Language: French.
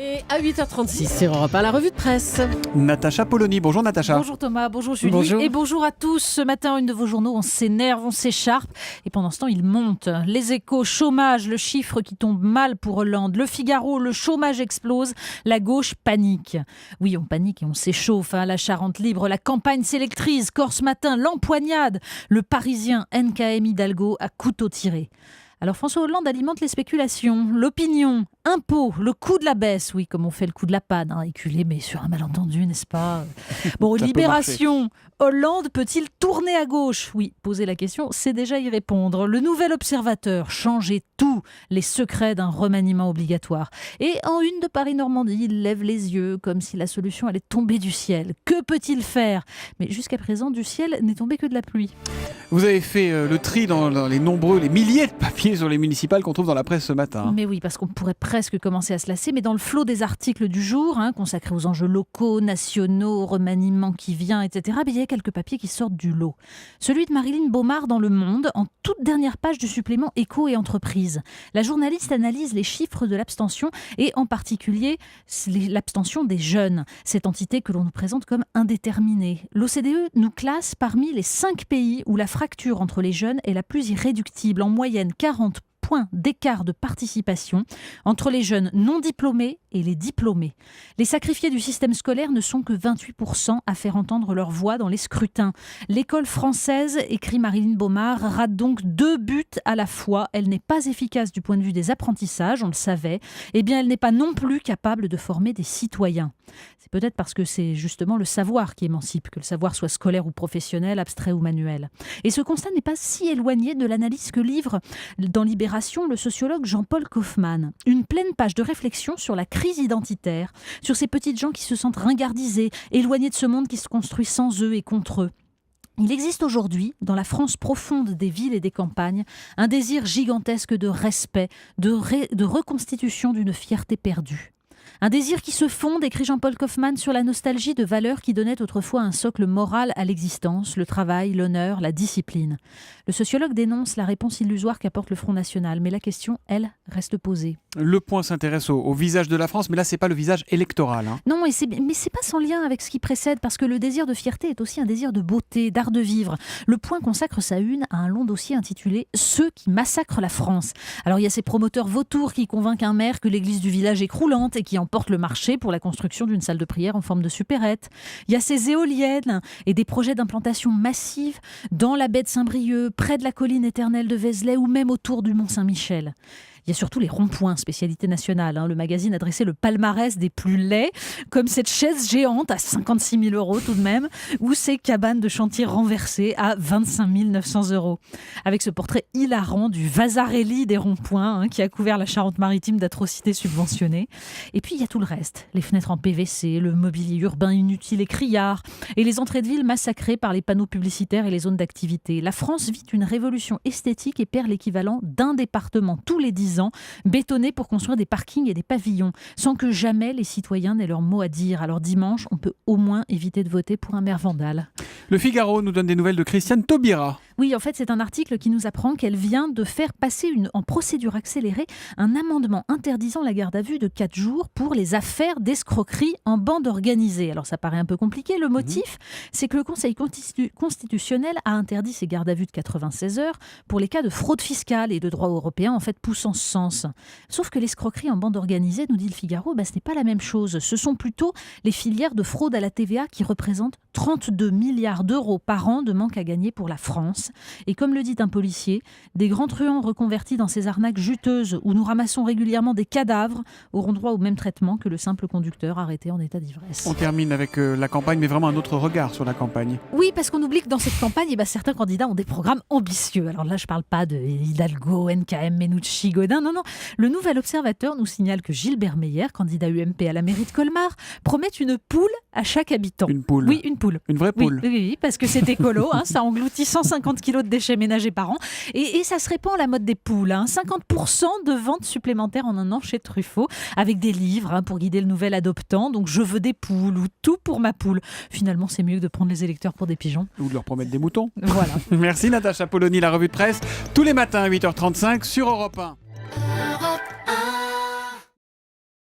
Et à 8h36 sur Europe 1, la revue de presse. Natacha Polony. Bonjour Natacha. Bonjour Thomas, bonjour Julie. Bonjour. Et bonjour à tous. Ce matin, une de vos journaux, on s'énerve, on s'écharpe. Et pendant ce temps, il monte. Les Échos, chômage, le chiffre qui tombe mal pour Hollande. Le Figaro, le chômage explose. La gauche panique. Oui, on panique et on s'échauffe. La Charente libre, la campagne s'électrise. Corse matin, l'empoignade. Le Parisien, NKM Hidalgo à couteau tiré. Alors François Hollande alimente les spéculations, l'opinion, impôts, le coût de la baisse, oui, comme on fait le coup de la panne, éculé, mais sur un malentendu, n'est-ce pas ? Bon, Libération, Hollande peut-il tourner à gauche ? Oui, poser la question, c'est déjà y répondre. Le Nouvel Observateur, changer tout, les secrets d'un remaniement obligatoire. Et en une de Paris-Normandie, il lève les yeux, comme si la solution allait tomber du ciel. Que peut-il faire ? Mais jusqu'à présent, du ciel n'est tombé que de la pluie. Vous avez fait le tri dans les milliers de papiers sur les municipales qu'on trouve dans la presse ce matin. Mais oui, parce qu'on pourrait presque commencer à se lasser, mais dans le flot des articles du jour, consacrés aux enjeux locaux, nationaux, au remaniement qui vient, etc., il y a quelques papiers qui sortent du lot. Celui de Maryline Beaumard dans Le Monde, en toute dernière page du supplément Éco et Entreprises. La journaliste analyse les chiffres de l'abstention et en particulier l'abstention des jeunes, cette entité que l'on nous présente comme indéterminée. L'OCDE nous classe parmi les 5 pays où la fracture entre les jeunes est la plus irréductible, en moyenne 40 points d'écart de participation entre les jeunes non diplômés et les diplômés. Les sacrifiés du système scolaire ne sont que 28% à faire entendre leur voix dans les scrutins. L'école française, écrit Maryline Beaumard, rate donc 2 buts à la fois. Elle n'est pas efficace du point de vue des apprentissages, on le savait. Eh bien, elle n'est pas non plus capable de former des citoyens. C'est peut-être parce que c'est justement le savoir qui émancipe, que le savoir soit scolaire ou professionnel, abstrait ou manuel. Et ce constat n'est pas si éloigné de l'analyse que livre dans Libération le sociologue Jean-Paul Kaufmann. Une pleine page de réflexion sur la crise identitaire, sur ces petites gens qui se sentent ringardisés, éloignés de ce monde qui se construit sans eux et contre eux. Il existe aujourd'hui, dans la France profonde des villes et des campagnes, un désir gigantesque de respect, de reconstitution d'une fierté perdue. Un désir qui se fonde, écrit Jean-Paul Kaufmann, sur la nostalgie de valeurs qui donnaient autrefois un socle moral à l'existence, le travail, l'honneur, la discipline. Le sociologue dénonce la réponse illusoire qu'apporte le Front National, mais la question, elle, reste posée. Le Point s'intéresse au visage de la France, mais là, c'est pas le visage électoral. Non, mais c'est pas sans lien avec ce qui précède, parce que le désir de fierté est aussi un désir de beauté, d'art de vivre. Le Point consacre sa une à un long dossier intitulé « Ceux qui massacrent la France ». Alors, il y a ces promoteurs vautours qui convainquent un maire que l'église du village est croulante et qui emportent le marché pour la construction d'une salle de prière en forme de supérette. Il y a ces éoliennes et des projets d'implantation massive dans la baie de Saint-Brieuc, près de la colline éternelle de Vézelay ou même autour du Mont-Saint-Michel. Il y a surtout les ronds-points, spécialité nationale. Le magazine a dressé le palmarès des plus laids, comme cette chaise géante à 56 000 € tout de même, ou ces cabanes de chantier renversées à 25 900 €. Avec ce portrait hilarant du Vasarely des ronds-points, qui a couvert la Charente-Maritime d'atrocités subventionnées. Et puis il y a tout le reste, les fenêtres en PVC, le mobilier urbain inutile et criard, et les entrées de ville massacrées par les panneaux publicitaires et les zones d'activité. La France vit une révolution esthétique et perd l'équivalent d'un département tous les 10 ans, bétonnés pour construire des parkings et des pavillons, sans que jamais les citoyens n'aient leur mot à dire. Alors dimanche, on peut au moins éviter de voter pour un maire vandale. Le Figaro nous donne des nouvelles de Christiane Taubira. Oui, en fait, c'est un article qui nous apprend qu'elle vient de faire passer en procédure accélérée un amendement interdisant la garde à vue de 4 jours pour les affaires d'escroquerie en bande organisée. Alors ça paraît un peu compliqué. Le motif, c'est que le Conseil constitutionnel a interdit ces gardes à vue de 96 heures pour les cas de fraude fiscale et de droit européen, en fait, pousse en ce sens. Sauf que l'escroquerie en bande organisée, nous dit le Figaro, ce n'est pas la même chose. Ce sont plutôt les filières de fraude à la TVA qui représentent 32 milliards d'euros par an de manque à gagner pour la France. Et comme le dit un policier, des grands truands reconvertis dans ces arnaques juteuses où nous ramassons régulièrement des cadavres auront droit au même traitement que le simple conducteur arrêté en état d'ivresse. On termine avec la campagne, mais vraiment un autre regard sur la campagne. Oui, parce qu'on oublie que dans cette campagne, certains candidats ont des programmes ambitieux. Alors là, je ne parle pas de Hidalgo, NKM, Menucci, Godin. Non. Le Nouvel Observateur nous signale que Gilbert Meyer, candidat UMP à la mairie de Colmar, promet une poule à chaque habitant. Une poule ? Oui, une poule. Une vraie poule ? Oui, parce que c'est écolo, ça engloutit 150 kilos de déchets ménagers par an. Et ça se répand à la mode des poules. 50% de ventes supplémentaires en un an chez Truffaut, avec des livres pour guider le nouvel adoptant. Donc, je veux des poules ou tout pour ma poule. Finalement, c'est mieux que de prendre les électeurs pour des pigeons. Ou de leur promettre des moutons. Voilà. Merci Natacha Polony, la revue de presse, tous les matins à 8h35 sur Europe 1.